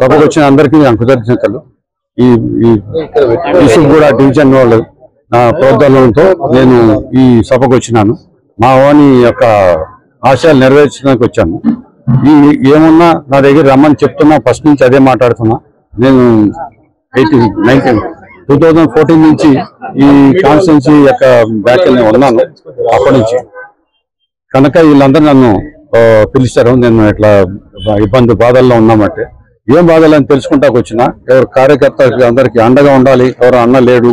సభకు వచ్చిన అందరికీ కృతజ్ఞతలు. ఈ యూసుఫ్గూడ డివిజన్ వాళ్ళు ప్రోద్బలంతో నేను ఈ సభకు వచ్చినాను. మా వాని యొక్క ఆశయాలు నెరవేర్చడానికి వచ్చాను. ఏమున్నా నా దగ్గర రమ్మని చెప్తున్నా, ఫస్ట్ నుంచి అదే మాట్లాడుతున్నా. నేను 2014 నుంచి ఈ కాన్స్టిట్యున్సీ యొక్క బ్యాటిల్ ఉన్నాను. అప్పటి నుంచి కనుక వీళ్ళందరూ నన్ను పిలిచారు. నేను ఇట్లా ఇబ్బంది బాధల్లో ఉన్నామంటే ఏం బాధలని తెలుసుకుంటాకు వచ్చిన ఎవరు కార్యకర్తలకి అందరికీ అండగా ఉండాలి. ఎవరు అన్న లేడు,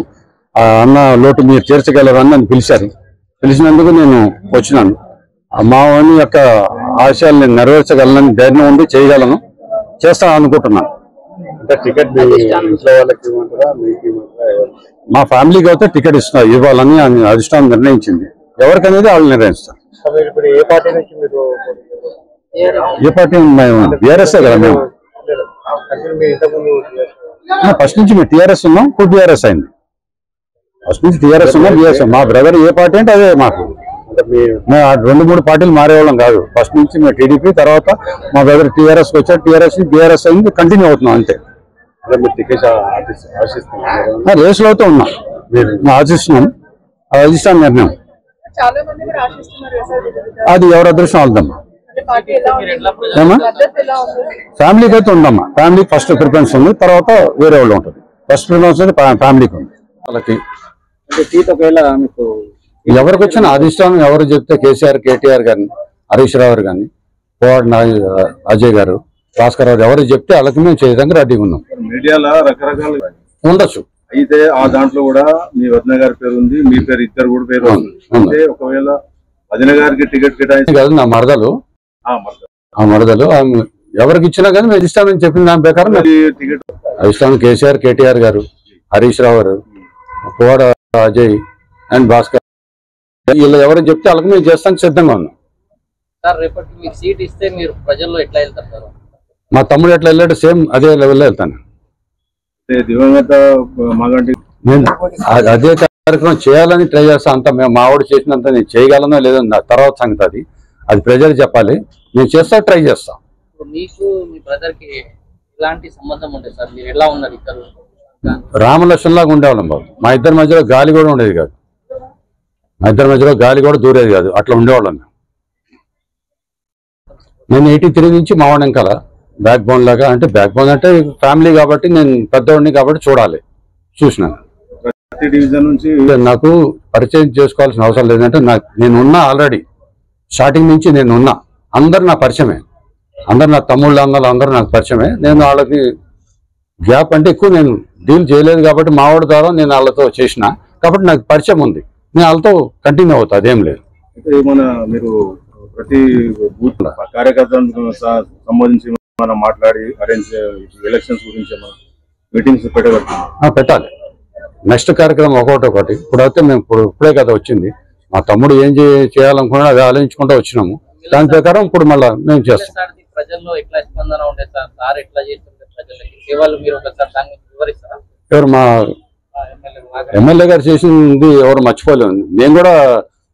ఆ అన్న లోటు మీరు తీర్చగలరు అని నన్ను పిలిచారు. పిలిచినందుకు నేను వచ్చినాను. మా వాని యొక్క ఆశయాలు నేను నెరవేర్చగలను, ధైర్యం ఉండి చేయగలను, చేస్తాను అనుకుంటున్నాను. మా ఫ్యామిలీకి అయితే టికెట్ ఇవ్వాలని అధిష్టానం నిర్ణయించింది. ఎవరికనేది వాళ్ళు నిర్ణయిస్తారు. ఏ పార్టీ? మేము బీఆర్ఎస్ఏ కదా. మేము ఫస్ట్ నుంచి మేము టీఆర్ఎస్ ఉన్నాం, ఇప్పుడు బీఆర్ఎస్ అయింది. ఫస్ట్ నుంచి టీఆర్ఎస్ ఉన్నాం, బీఆర్ఎస్. మా బ్రదర్ ఏ పార్టీ అంటే అదే మాకు. మేము 2-3 పార్టీలు మారేవాళ్ళం కాదు. ఫస్ట్ నుంచి మేము టీడీపీ, తర్వాత మా బ్రదర్ టీఆర్ఎస్కి వచ్చారు, టీఆర్ఎస్ బీఆర్ఎస్ అయింది, కంటిన్యూ అవుతున్నాం అంతే. రేసులో అయితే ఉన్నాం, మేము ఆశిస్తున్నాం. అధిష్టానం నిర్ణయం అది ఎవరి అదృష్టం అవుద్దమ్మా. ఫ్యామిలీకి అయితే ఉందమ్మా. ఫ్యామిలీకి ఫస్ట్ ప్రిఫరెన్స్ ఉంది, తర్వాత వేరే వాళ్ళు ఉంటుంది. ఫస్ట్ ప్రిఫరెన్స్ అయితే ఫ్యామిలీకి ఉంది. వాళ్ళకి ఎవరికి వచ్చిన అధిష్టానం ఎవరు చెప్తే కేసీఆర్, కేటీఆర్ గారిని, హరీష్ రావు గారిని, పోవాడ్ అజయ్ గారు, భాస్కర్ రావు ఎవరు చెప్తే వాళ్ళకి మేము చేయడానికి రెడీగా ఉన్నాం. మీడియాలో రకరకాల ఉండొచ్చు. అయితే ఆ దాంట్లో కూడా మీ వదిన గారి పేరు ఉంది, మీ పేరు, ఇద్దరు కూడా పేరు ఉంది. అంటే ఒకవేళ వదిన గారికి టికెట్ కేటాయించి కాదు, నా మరదలు, ఆ మరదలు ఎవరికి ఇచ్చినా కానీ మేము అధిష్టానం చెప్పిన దాని ప్రకారం టికెట్ అధిష్టానం కేసీఆర్, కేటీఆర్ గారు, హరీష్ రావు గారు, పోవాడ అజయ్ అండ్ భాస్కర్ వీళ్ళు ఎవరు చెప్తే వాళ్ళకి మేము చేస్తానికి సిద్ధంగా ఉన్నాం. మా తమ్ముడు ఎట్లా వెళ్ళాడు సేమ్ అదే లెవెల్లో వెళ్తాను. నేను అదే కార్యక్రమం చేయాలని ట్రై చేస్తాను. అంత మేము మావాడు చేసినంత నేను చేయగలనో లేదో నా తర్వాత సంగతి. అది ప్రజలు చెప్పాలి. నేను చేస్తా, ట్రై చేస్తా. రామలక్ష్మణ్ లాగా ఉండేవాళ్ళం బాబు. మా ఇద్దరి మధ్యలో గాలి కూడా ఉండేది కాదు. మా ఇద్దరి మధ్యలో గాలి కూడా దూరేది కాదు. అట్లా ఉండేవాళ్ళం. నేను 83 నుంచి మావాడు వెనకాల బ్యాక్ బోన్ లాగా. అంటే బ్యాక్ బోన్ అంటే ఫ్యామిలీ కాబట్టి, నేను పెద్దవాడిని కాబట్టి చూడాలి. చూసినాను. నాకు పరిచయం చేసుకోవాల్సిన అవసరం లేదంటే నేనున్నా ఆల్రెడీ స్టార్టింగ్ నుంచి నేనున్నా. అందరు నా పరిచయమే, అందరు నా తమ్ముళ్ళు అన్నలు అందరూ నాకు పరిచయమే. నేను వాళ్ళకి గ్యాప్ అంటే ఎక్కువ నేను డీల్ చేయలేదు కాబట్టి మావాడి ద్వారా నేను వాళ్ళతో చేసిన కాబట్టి నాకు పరిచయం ఉంది. నేను వాళ్ళతో కంటిన్యూ అవుతా, అదేం లేదు. మీరు ప్రతి బూత్ కార్యకర్తలకు సంబంధించి మనం మాట్లాడి అరేంజ్ ఎలక్షన్స్ గురించి మీటింగ్స్ పెట్టాలి. నెక్స్ట్ కార్యక్రమం ఒకటి. ఇప్పుడైతే మేము ఇప్పుడే కదా వచ్చింది. మా తమ్ముడు ఏం చేయాలనుకున్నా అది ఆలోచించుకుంటూ వచ్చినాము. దాని ప్రకారం ఇప్పుడు మళ్ళీ మేము చేస్తాం. ఎవరు మా ఎమ్మెల్యే గారు చేసింది ఎవరు మర్చిపోలేదు. నేను కూడా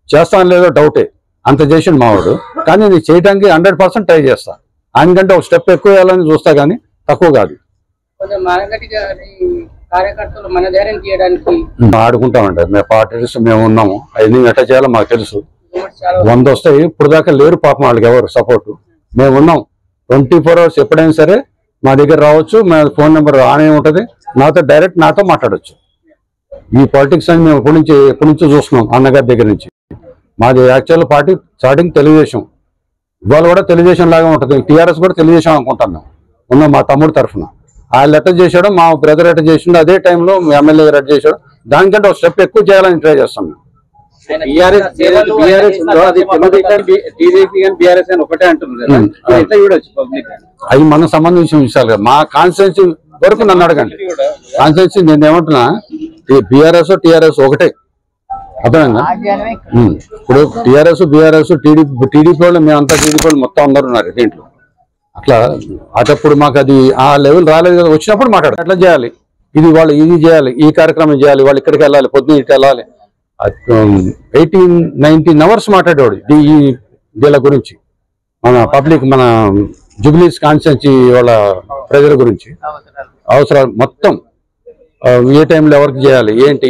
చేస్తాను లేదో డౌటే. అంత చేసిండు మావాడు. కానీ నేను చేయడానికి 100% ట్రై చేస్తా. ఆయనకంటే ఒక స్టెప్ ఎక్కువ వేయాలని చూస్తా, కానీ తక్కువ కాదు. ఆడుకుంటామంటే మేము పార్టీస్ మేము ఉన్నాము. అవన్నీ ఎట్లా చేయాలో మాకు తెలుసు. 100 వస్తాయి. ఇప్పుడు దాకా లేరు పాపం వాళ్ళకి ఎవరు సపోర్టు. మేము ఉన్నాం. 24 hours ఎప్పుడైనా సరే మా దగ్గర రావచ్చు. మా ఫోన్ నెంబర్ ఆనే ఉంటుంది. నాతో డైరెక్ట్ మాట్లాడచ్చు. ఈ పాలిటిక్స్ అని మేము ఎప్పటి నుంచో చూస్తున్నాం అన్నగారి దగ్గర నుంచి. మాది యాక్చువల్ పార్టీ స్టార్టింగ్ తెలుగుదేశం. ఇవాళ కూడా తెలుగుదేశం లాగా ఉంటుంది. టీఆర్ఎస్ కూడా తెలుగుదేశం అనుకుంటాను ఉన్నాం మా తమ్ముడు తరఫున. వాళ్ళు ఎట్ట చేశాడో మా బ్రదర్ ఎట్ట చేసిండో అదే టైంలో ఎమ్మెల్యే గారు ఎట్ట చేశాడో దానికంటే ఒక స్టెప్ ఎక్కువ చేయాలని ట్రై చేస్తాం. అవి మనకు సంబంధించిన విషయాలు కదా. మా కాన్స్టిట్యున్సీ వరకు నన్ను అడగండి. కాన్స్టిట్యున్సీ నేను ఏమంటున్నా, బీఆర్ఎస్ టీఆర్ఎస్ ఒకటే. అర్థమైందా? ఇప్పుడు టీఆర్ఎస్ బీఆర్ఎస్ టీడీపీ వాళ్ళు మేమంతా టీడీపీ వాళ్ళు మొత్తం అందరు ఉన్నారు దీంట్లో. అట్లా అటప్పుడు మాకు అది ఆ లెవెల్ రాలేదు కదా. వచ్చినప్పుడు మాట్లాడాలి. అట్లా చేయాలి, ఇది వాళ్ళు ఇది చేయాలి, ఈ కార్యక్రమం చేయాలి, వాళ్ళు ఇక్కడికి వెళ్ళాలి, పొద్దున్న ఇటు వెళ్ళాలి. 18-19 అవర్స్ మాట్లాడేవాడు దీని గురించి, మన పబ్లిక్, మన జూబ్లీస్ కాన్స్టిట్యున్సీ వాళ్ళ ప్రజల గురించి అవసరాలు మొత్తం, ఏ టైంలో ఎవరికి చేయాలి, ఏంటి,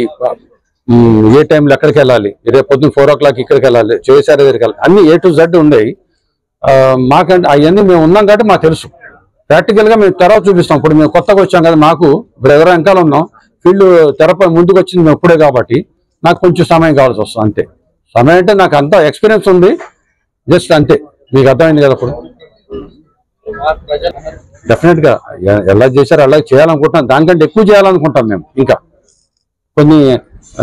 ఏ టైంలో ఎక్కడికి వెళ్ళాలి, రేపు పొద్దున్న 4 o'clock ఇక్కడికి వెళ్ళాలి, చేసారి దగ్గరికి వెళ్ళాలి, అన్ని A to Z ఉన్నాయి. మాకంటే అవన్నీ మేము ఉన్నాం కాబట్టి మాకు తెలుసు. ప్రాక్టికల్గా మేము తర్వాత చూపిస్తాం. ఇప్పుడు మేము కొత్తగా వచ్చాం కదా, మాకు ఇప్పుడు ఎవరో వెనకాల ఉన్నాం, ఫీల్డ్ తెరపై ముందుకు వచ్చింది మేము ఇప్పుడే కాబట్టి నాకు కొంచెం సమయం కావాల్సి వస్తుంది అంతే. సమయం అంటే నాకు అంత ఎక్స్పీరియన్స్ ఉంది, జస్ట్ అంతే. మీకు అర్థమైంది కదా. ఇప్పుడు డెఫినెట్గా ఎలా చేశారో అలా చేయాలనుకుంటున్నాం, దానికంటే ఎక్కువ చేయాలనుకుంటాం మేము. ఇంకా కొన్ని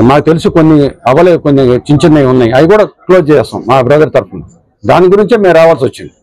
మాకు తెలుసు, కొన్ని అవలే, కొన్ని చిన్నవి ఉన్నాయి, అవి కూడా క్లోజ్ చేస్తాం మా బ్రదర్ తరఫున. దాని గురించే మేము రావాల్సి వచ్చింది.